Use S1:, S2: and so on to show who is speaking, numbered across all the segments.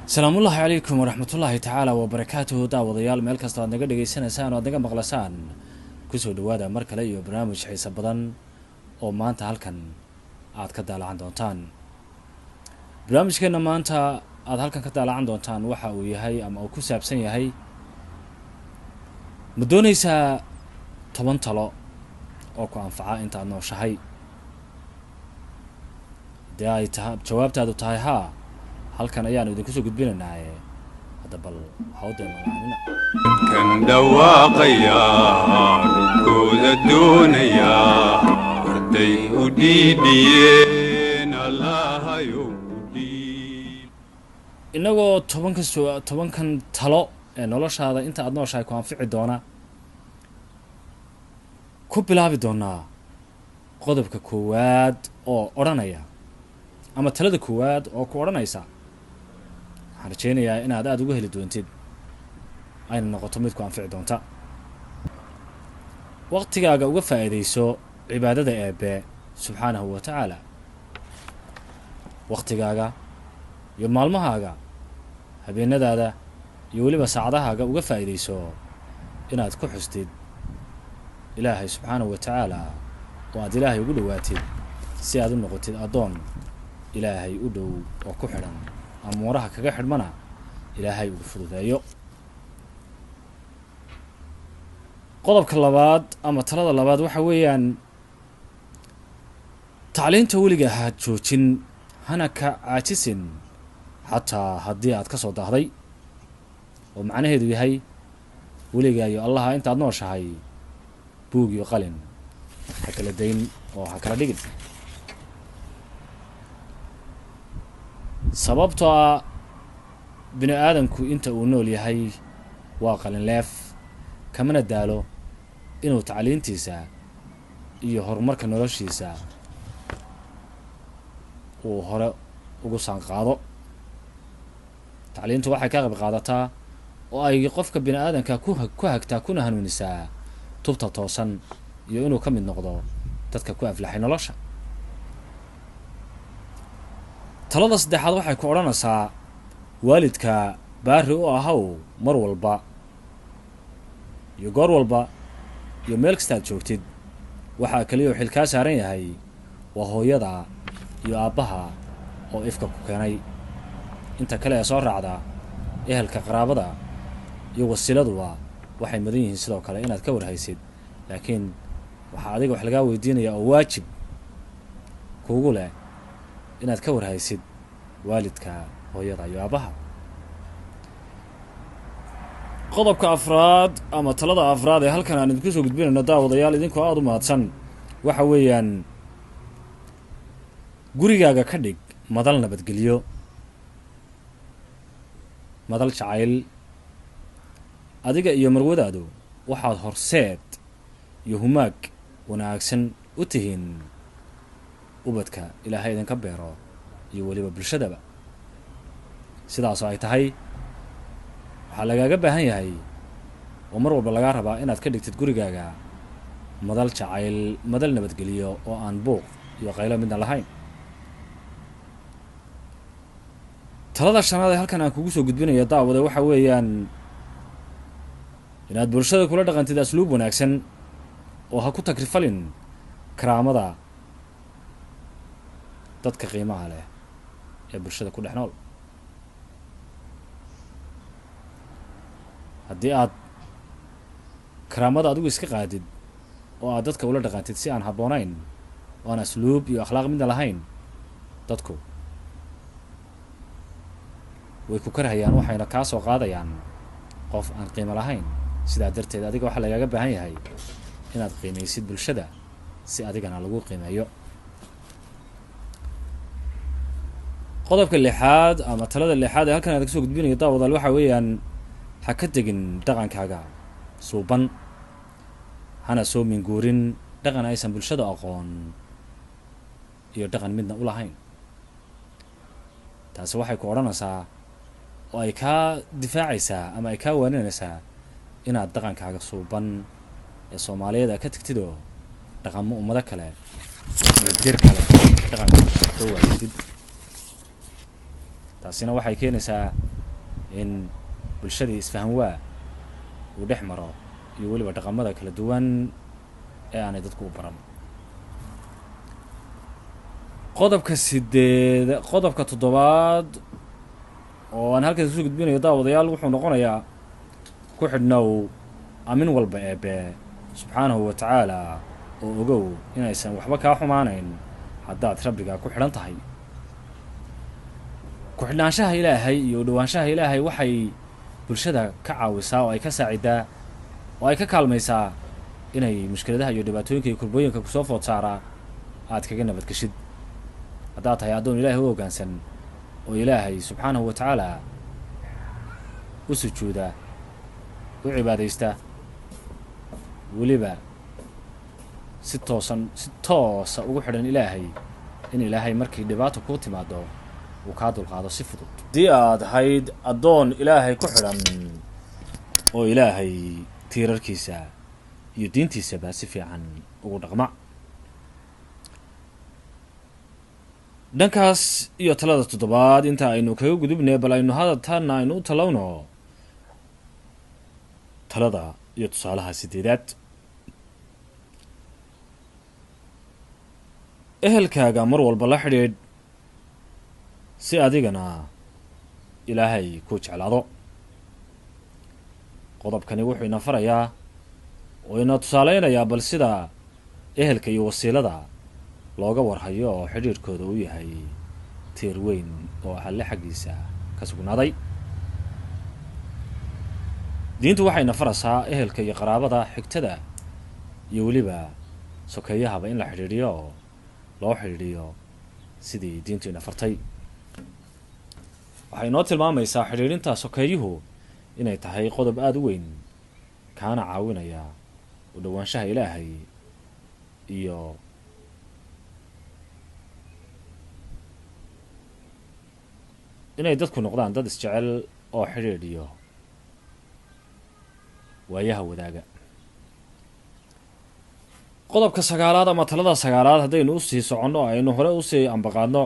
S1: السلام الله عليكم ورحمة الله تعالى وبركاته داوديال meel kasta aad naga dhageysanaysaan oo aad naga maqlasaan kusoo dhawaada mar kale iyo barnaamij xiiso badan oo maanta halkan aad ka daalacan doontaan. barnaamijkeena maanta aad halkan ka daalacan doontaan waxa uu yahay ama uu ku saabsan yahay ma doonaysaa 10 talo oo ku anfaca inta aad nooshahay. dee ay jawaabtaadu tahay haa, halkan ayaan idinku soo gudbinaynaa hadda bal hawdeena
S2: kan dhawaaqaya dhulkooda doonaya arday u dhiidhiyeen allahayo
S1: inagoo tobankan talo ee noloshaada inta aad nooshahay ku anfici doona ku bilaabi doonaa qodobka koowaad oo odhanaya ama talada koowaad oo ku odhanaysa waxaan rajeynayaa inaad aada uga heli doontid ayna noqoto mid ku anfici doonta. waqtigaaga uga faa'iidayso cibaadada eebbe subxaanahu wa tacaala. waqtigaaga iyo maalmahaaga, habeenadaada iyo weliba saacadahaaga uga faa'iidayso inaad ku xustid ilaahay subxaanahu wa tacaala oo aad ilaahay ugu dhowaatid si aad u noqotid addoon ilaahay u dhow oo ku xidhan amuuraha kaga xidhmana ilaahay ugu fududeeyo. qodobka labaad ama talada labaad waxa weeyaan tacliinta weliga ha joojin, hana ka caajisin xataa haddii aad ka soo daahday, oo macnaheedu yahay weligaa iyo allaha intaad nooshahay buug iyo qalin ha kala dayn oo ha kala dhigin. sababtoo ah bini aadamku inta uu nool yahay waa qalin leef, kamana daalo inuu tacliintiisa iyo horumarka noloshiisa uu hore ugu saanqaado. tacliintu waxay ka qayb qaadataa oo ay qofka bini aadanka ku hagtaa kuna hanuunisaa tubta toosan iyo inuu ka mid noqdo dadka ku aflaxay nolosha. talada saddexaad waxay ku odhanaysaa waalidka baari u ahaw mar walba iyo goor walba iyo meel kasta aad joogtid. waxaa kaliya oo xil kaa saaran yahay waa hooyada iyo aabbaha oo ifka ku keenay. inta kale ee soo raacda ehelka qaraabada iyo wasiladuba waxay mudan yihiin sidoo kale inaad ka warhaysid, laakiin waxaa adiga wax lagaa weydiinaya oo waajib kuugu leh inaad ka warhaysid waalidka, hooyada iyo aabbaha. qodobka afraad ama talada afraad ee halkan aan idinku soo gudbinayno daawadayaal idinkoo aada u mahadsan waxa weeyaan gurigaaga ka dhig madal nabadgelyo, madal jacayl. adiga iyo marwadaadu waxaad horseed iyo humaag wanaagsan u tihiin ubadka ilaahay idinka beero iyo weliba bulshadaba. sidaasoo ay tahay waxaa lagaaga baahan yahay oo mar walba lagaa rabaa inaad ka dhigtid gurigaaga madal jacayl, madal nabadgeliyo oo aan buuq iyo qaylo midna lahayn. talada shanaad ee halkan aan kugu soo gudbinayo daawade waxa weeyaan inaad bulshada kula dhaqantid asluub wanaagsan oo ha ku tagrifalin karaamada dadka qiimaha leh ee bulshada ku dhex nool. haddii aad karaamada adigu iska qaadid oo aad dadka ula dhaqantid si aan habboonayn oo aan asluub iyo akhlaaq midna lahayn, dadku way ku karhayaan, waxayna kaa soo qaadayaan qof aan qiimo lahayn. sidaa darteed adiga waxaa lagaaga baahan yahay inaad qiimaysid bulshada si adigana lagu qiimeeyo. qodobka lixaad ama talada lixaad ee halkan aad kasoo gudbinayo daawadaal waxa weeyaan ha ka tegin dhaqankaaga suuban, hana soo minguurin dhaqan aysan bulshada aqoon iyo dhaqan midna u lahayn. taasi waxay ku odhanaysaa oo ay kaa difaacaysaa ama ay kaa waaninaysaa inaad dhaqankaaga suuban ee soomaaliyeed aad ka tegtidoo dhaqamo ummado kale iyo dir kale dhaqanka soo waaytid. taasina waxay keenaysaa in bulshadii isfahan waa uu dhex maro iyo weliba dhaqamada kala duwan ee aanay dadku u baran. qodobka toddobaad oo aan halkaas kusoo gudbinayo daawadayaal wuxuu noqonayaa ku xidhnow aamin walba eebe subxaanahu wa tacaala oo ogow inaysan waxba kaa xumaanayn haddaad rabbiga ku xidhan tahay. ku-xidhnaanshaha ilaahay iyo dhowaanshaha ilaahay waxay bulshada ka caawisaa oo ay ka saacidaa oo ay ka kaalmaysaa inay mushkiladaha iyo dhibaatooyinka iyo kurbooyinka kusoo food saaraa aad kaga nabadgeshid. haddaad tahay addoon ilaahay u hoggaansan oo ilaahay subxaanahu wa tacaala u sujuuda, u cibaadaysta, weliba si toosa ugu xidhan ilaahay, in ilaahay markii dhibaato kuu timaado uu kaa dulqaado si fudud. haddii aad ahayd addoon ilaahay ku xidhan oo ilaahay tiirarkiisa iyo diintiisaba si fiican ugu dhaqma. dhankaas iyo talada toddobaad inta aynu kaga gudubnay, bal aynu hadaltaana aynu u talowno talada iyo tusaalaha 8aad. ehelkaaga mar walba la xidhiidh si adigana ilaahay ku jeclaado. qodobkani wuxuu ina farayaa oo ina tusaaleynayaa bal sida ehelka iyo wasiilada looga warhayo oo xidhiidhkooda uu yahay tiir weyn oo alle xaggiisa ka sugnaaday. diintu waxayna faraysaa ehelka iyo qaraabada, xigtada iyo weliba sokeeyahaba in la xidhiidhiyo oo loo xidhiidhiyo sidii diintu ina fartay. waxay noo tilmaamaysaa xidhiidhinta sokeeyuhu inay tahay qodob aada u weyn kaana caawinaya u dhowaanshaha ilaahay iyo inay dadku noqdaan dad isjecel oo xidhiidhiyo waayaha wadaaga. qodobka 9aad ama talada 9aad haddaynu usii soconno o aynu hore usii ambaqaadno,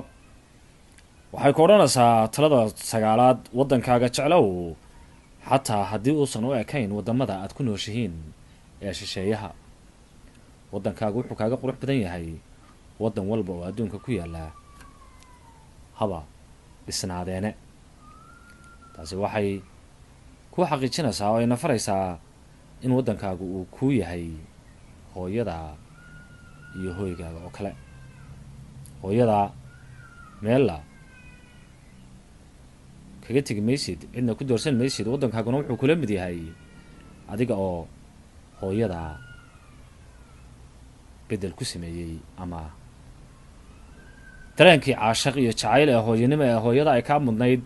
S1: waxay ku odhanaysaa talada 9aad waddankaaga jeclow xataa haddii uusan u ekayn waddamada aad ku nooshihiin ee shisheeyaha. waddankaagu wuxuu kaaga qurux badan yahay waddan walba oo adduunka ku yaalla haba dhisnaadeene. taasi waxay ku xaqiijinaysaa oo ayna faraysaa in waddankaagu uu kuu yahay hooyada iyo hooygaaga oo kale. hooyada meella kaga tegi maysid, cidna ku doorsan maysid. waddankaaguna wuxuu kula mid yahay adiga oo hooyada bedel ku sameeyey ama dareenkii caashaq iyo jacayl ee hooyanimo ee hooyada ay kaa mudnayd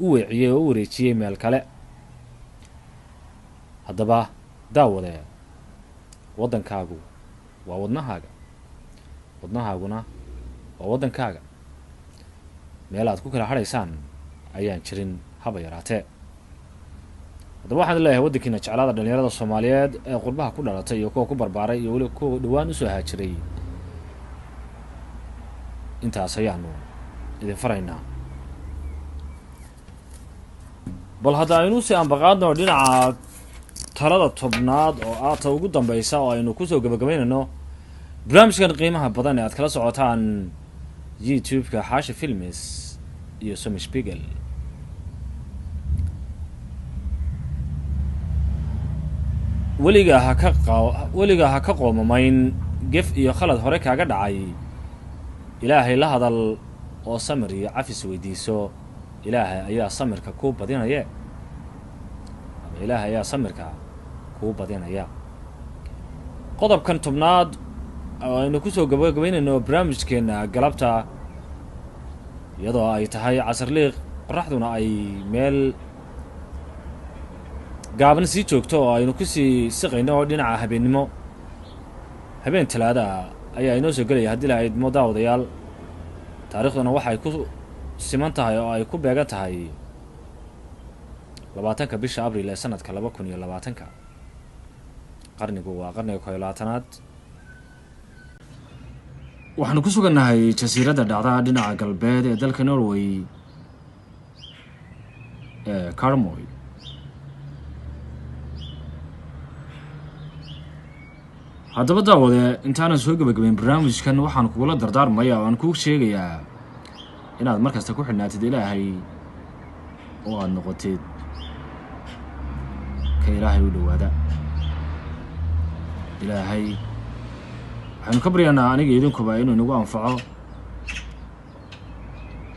S1: u weeciyey oo u wareejiyey meel kale. haddaba daawade, waddankaagu waa wadnahaaga, wadnahaaguna waa waddankaaga. meel aad ku kala hadhaysaan ayaan jirin haba yaraatee. haddaba waxaan leeyahay waddankiina jeclaada dhalinyarada soomaaliyeed ee qurbaha ku dhalatay iyo kuwa ku barbaaray iyo weliba kuwa dhowaan usoo haajiray. intaas ayaanu idin faraynaa. bal hadda aynu sii ambaqaadno dhinaca talada 10aad oo aata ugu dambaysa oo aynu kusoo gabagabaynayno barnaamijkan qiimaha badan ee aad kala socotaan youtube-ka xaashi films iyo Somi Spiegel. weligaa ha ka qoomamayn gef iyo khalad hore kaaga dhacay. ilaahay la hadal oo samir iyo cafis weydiiso. ilaahay ayaa samirka kuu badinaya ama ilaahay ayaa samirka kuu badinaya. qodobkan 10aad oo aynu kusoo gabagabaynayno barnaamijkeena galabta, iyadoo ay tahay casarliiq qoraxduna ay meel gaaban sii joogto oo aynu kusii siqayno oo dhinaca habeennimo. habeen talaada ayaa inoo soo gelaya haddii lahayd mo daawadayaal. taariikhduna waxay ku siman tahay oo ay ku beegan tahay 20 bisha abriil ee sanadka 2020. qarnigu waa qarniga 21aad. waxaanu ku sugannahay jasiiradda dhacda dhinaca galbeed ee dalka Norway Carmoy. haddaba daawade intaanan soo gabagabayn barnaamijkan waxaan kugula dardaarmayaa oo aan kuu sheegayaa inaad markasta ku xidhnaatid ilaahay oo aad noqotid ka ilaahay u dhowaada ilaahay waxaynu ka baryaynaa aniga idinkuba inuu inagu anfaco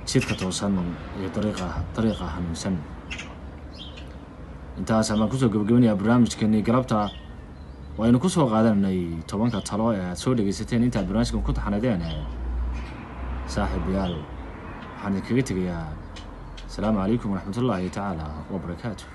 S1: jidka toosan iyo dariiqa hanuunsan intaas baan kusoo gabagabanayaa barnaamijkani galabta waynu ku soo qaadanay 10 talo ee aad soo dhageysateen intaad barnaamijkan ku taxanadeen saaxiibayaal waxaan idinkaga tegayaa asalaamu calaykum waraxmatullaahi tacaala wabarakaatuh